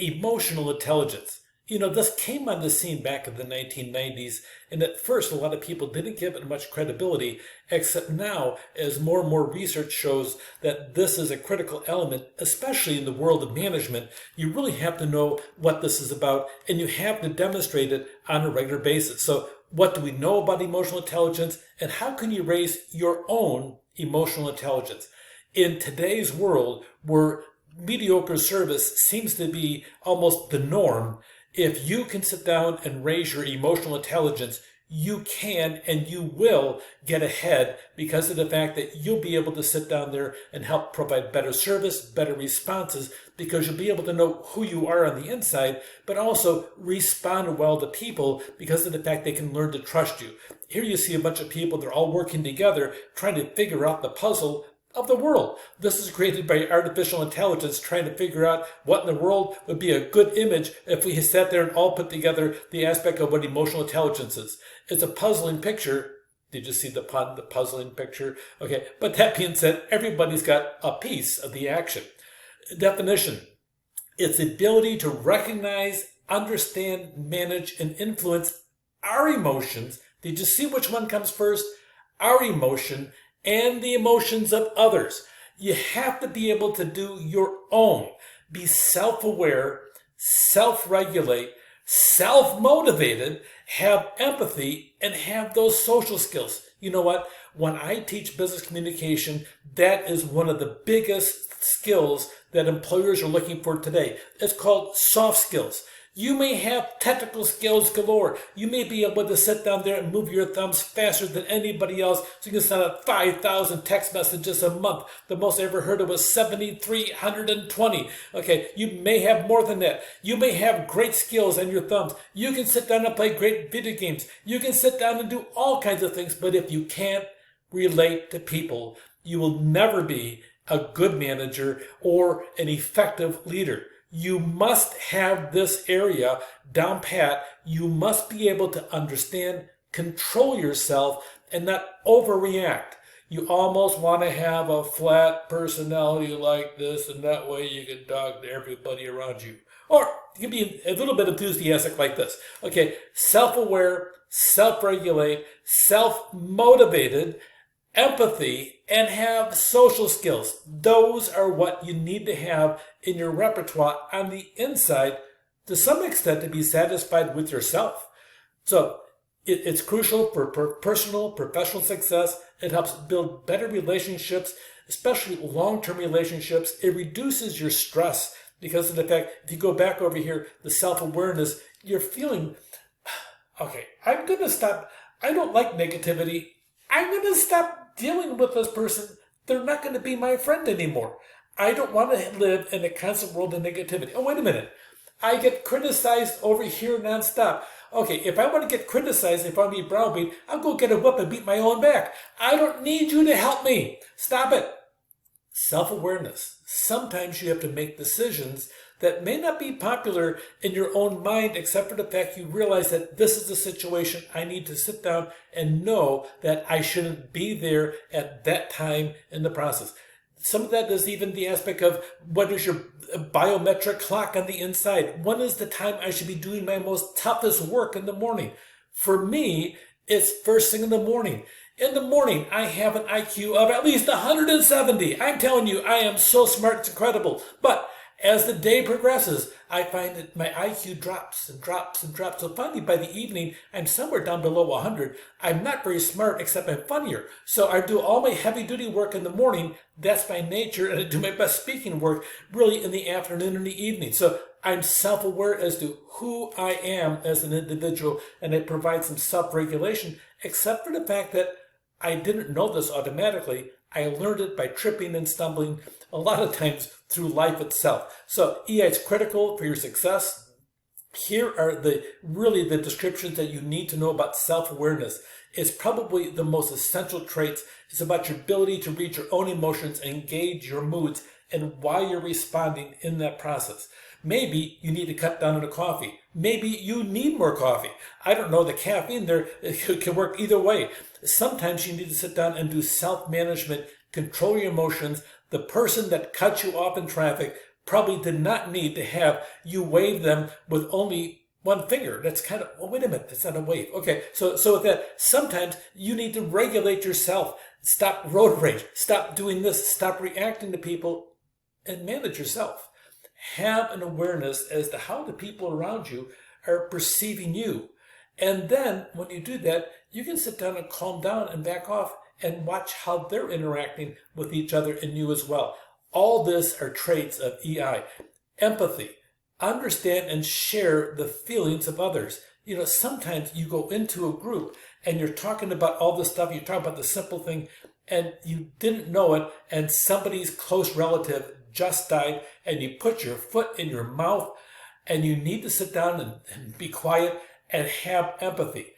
emotional intelligence. This came on the scene back in the 1990s, and at first a lot of people didn't give it much credibility, except now, as more and more research shows that this is a critical element, especially in the world of management. You really have to know what this is about, and you have to demonstrate it on a regular basis. So what do we know about emotional intelligence, and how can you raise your own emotional intelligence? In today's world, where mediocre service seems to be almost the norm, if you can sit down and raise your emotional intelligence, you can and you will get ahead because of the fact that you'll be able to sit down there and help provide better service, better responses, because you'll be able to know who you are on the inside, but also respond well to people because of the fact they can learn to trust you. Here you see a bunch of people, they're all working together, trying to figure out the puzzle of the world. This is created by artificial intelligence trying to figure out what in the world would be a good image if we sat there and all put together the aspect of what emotional intelligence is. It's a puzzling picture. Did you see the pun, the puzzling picture? Okay, but that being said, everybody's got a piece of the action. Definition: it's the ability to recognize, understand, manage, and influence our emotions. Did you see which one comes first? Our emotion and the emotions of others. You have to be able to do your own. Be self-aware, self-regulate, self-motivated, have empathy, and have those social skills. You know what? When I teach business communication, that is one of the biggest skills that employers are looking for today. It's called soft skills. You may have technical skills galore. You may be able to sit down there and move your thumbs faster than anybody else, so you can send out 5,000 text messages a month. The most I ever heard of was 7,320. Okay, you may have more than that. You may have great skills on your thumbs. You can sit down and play great video games. You can sit down and do all kinds of things, but if you can't relate to people, you will never be a good manager or an effective leader. You must have this area down pat. You must be able to understand, control yourself, and not overreact. You almost want to have a flat personality like this, and that way you can talk to everybody around you. Or you can be a little bit enthusiastic like this. Okay, self-aware, self-regulate, self-motivated, empathy, and have social skills. Those are what you need to have in your repertoire on the inside to some extent to be satisfied with yourself. So it's crucial for personal, professional success. It helps build better relationships, especially long-term relationships. It reduces your stress because of the fact, if you go back over here, the self-awareness, you're feeling, okay, I'm going to stop. I don't like negativity. I'm going to stop dealing with this person. They're not going to be my friend anymore. I don't want to live in a constant world of negativity. Oh, wait a minute. I get criticized over here nonstop. Okay, if I want to get criticized, if I want to be browbeat, I'll go get a whip and beat my own back. I don't need you to help me. Stop it. Self-awareness. Sometimes you have to make decisions that may not be popular in your own mind, except for the fact you realize that this is the situation I need to sit down and know that I shouldn't be there at that time in the process. Some of that is even the aspect of what is your biometric clock on the inside. When is the time I should be doing my most toughest work in the morning? For me, it's first thing in the morning. In the morning, I have an IQ of at least 170. I'm telling you, I am so smart, it's incredible. But as the day progresses, I find that my IQ drops and drops and drops. So finally, by the evening, I'm somewhere down below 100. I'm not very smart, except I'm funnier. So I do all my heavy-duty work in the morning. That's my nature. And I do my best speaking work really in the afternoon and the evening. So I'm self-aware as to who I am as an individual. And I provide some self-regulation, except for the fact that I didn't know this automatically. I learned it by tripping and stumbling a lot of times through life itself. So EI is critical for your success. Here are the descriptions that you need to know about self-awareness. It's probably the most essential traits. It's about your ability to read your own emotions and gauge your moods and why you're responding in that process. Maybe you need to cut down on the coffee. Maybe you need more coffee. I don't know, the caffeine there, it can work either way. Sometimes you need to sit down and do self-management, control your emotions. The person that cuts you off in traffic, probably did not need to have you wave them with only one finger. That's kind of, well, wait a minute, that's not a wave. Okay, so with that, sometimes you need to regulate yourself. Stop road rage. Stop doing this. Stop reacting to people and manage yourself. Have an awareness as to how the people around you are perceiving you. And then when you do that, you can sit down and calm down and back off and watch how they're interacting with each other and you as well. All this are traits of EI. Empathy. Understand and share the feelings of others. You know, sometimes you go into a group and you're talking about all this stuff, you're talking about the simple thing, and you didn't know it, and somebody's close relative just died, and you put your foot in your mouth, and you need to sit down and be quiet and have empathy.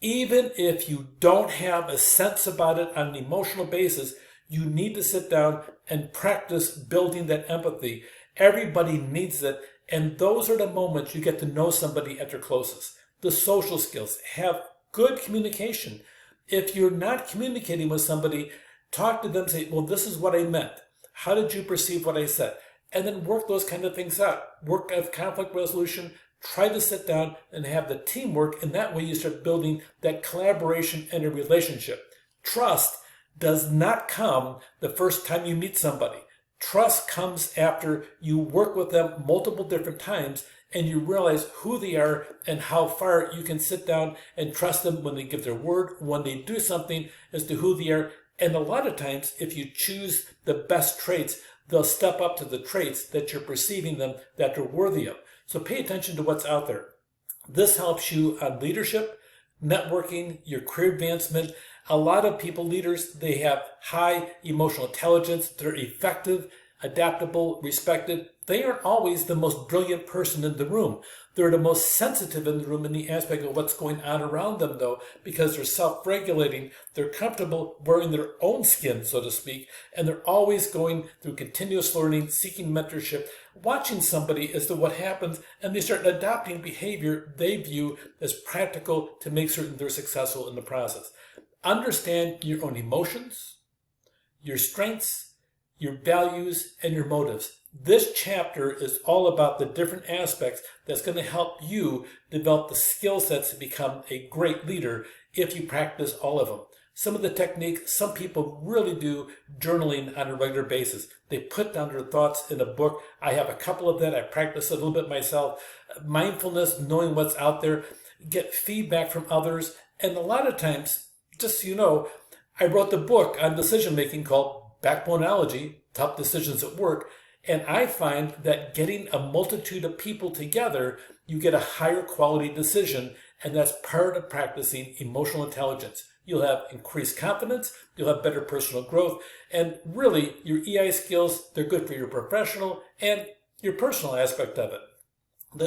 Even if you don't have a sense about it on an emotional basis, you need to sit down and practice building that empathy. Everybody needs it, and those are the moments you get to know somebody at their closest. The social skills. Have good communication. If you're not communicating with somebody, talk to them, say, well, this is what I meant. How did you perceive what I said? And then work those kind of things out. Work of conflict resolution. Try to sit down and have the teamwork, and that way you start building that collaboration in a relationship. Trust does not come the first time you meet somebody. Trust comes after you work with them multiple different times and you realize who they are and how far you can sit down and trust them when they give their word, when they do something as to who they are. And a lot of times, if you choose the best traits, they'll step up to the traits that you're perceiving them that they're worthy of. So pay attention to what's out there. This helps you on leadership, networking, your career advancement. A lot of people, leaders, they have high emotional intelligence. They're effective, adaptable, respected. They aren't always the most brilliant person in the room. They're the most sensitive in the room in the aspect of what's going on around them, though, because they're self-regulating. They're comfortable wearing their own skin, so to speak, and they're always going through continuous learning, seeking mentorship, watching somebody as to what happens, and they start adopting behavior they view as practical to make certain they're successful in the process. Understand your own emotions, your strengths, your values, and your motives. This chapter is all about the different aspects that's going to help you develop the skill sets to become a great leader if you practice all of them. Some of the techniques, some people really do journaling on a regular basis. They put down their thoughts in a book. I have a couple of that. I practice a little bit myself. Mindfulness, knowing what's out there, get feedback from others. And a lot of times, just so you know, I wrote the book on decision making called Backboneology, Tough Decisions at Work. And I find that getting a multitude of people together, you get a higher quality decision. And that's part of practicing emotional intelligence. You'll have increased confidence, you'll have better personal growth, and really your EI skills, they're good for your professional and your personal aspect of it.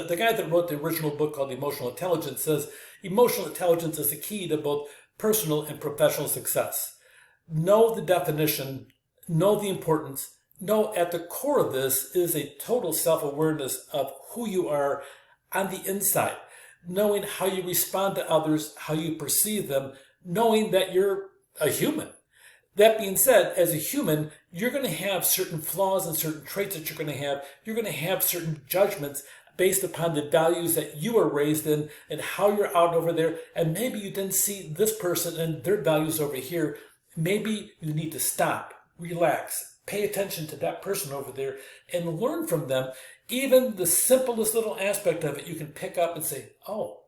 The guy that wrote the original book called Emotional Intelligence says emotional intelligence is the key to both personal and professional success. Know the definition, know the importance, know at the core of this is a total self-awareness of who you are on the inside, knowing how you respond to others, how you perceive them, knowing that you're a human. That being said, as a human, you're going to have certain flaws and certain traits that you're going to have. You're going to have certain judgments based upon the values that you were raised in and how you're out over there. And maybe you didn't see this person and their values over here. Maybe you need to stop, relax, pay attention to that person over there and learn from them. Even the simplest little aspect of it, you can pick up and say, oh.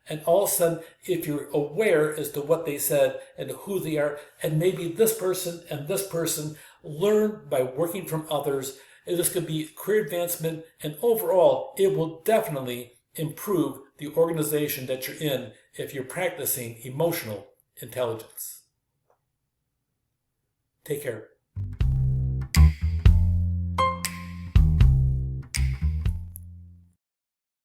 And all of a sudden, if you're aware as to what they said and who they are, and maybe this person and this person learn by working from others, and this could be career advancement, and overall, it will definitely improve the organization that you're in if you're practicing emotional intelligence. Take care.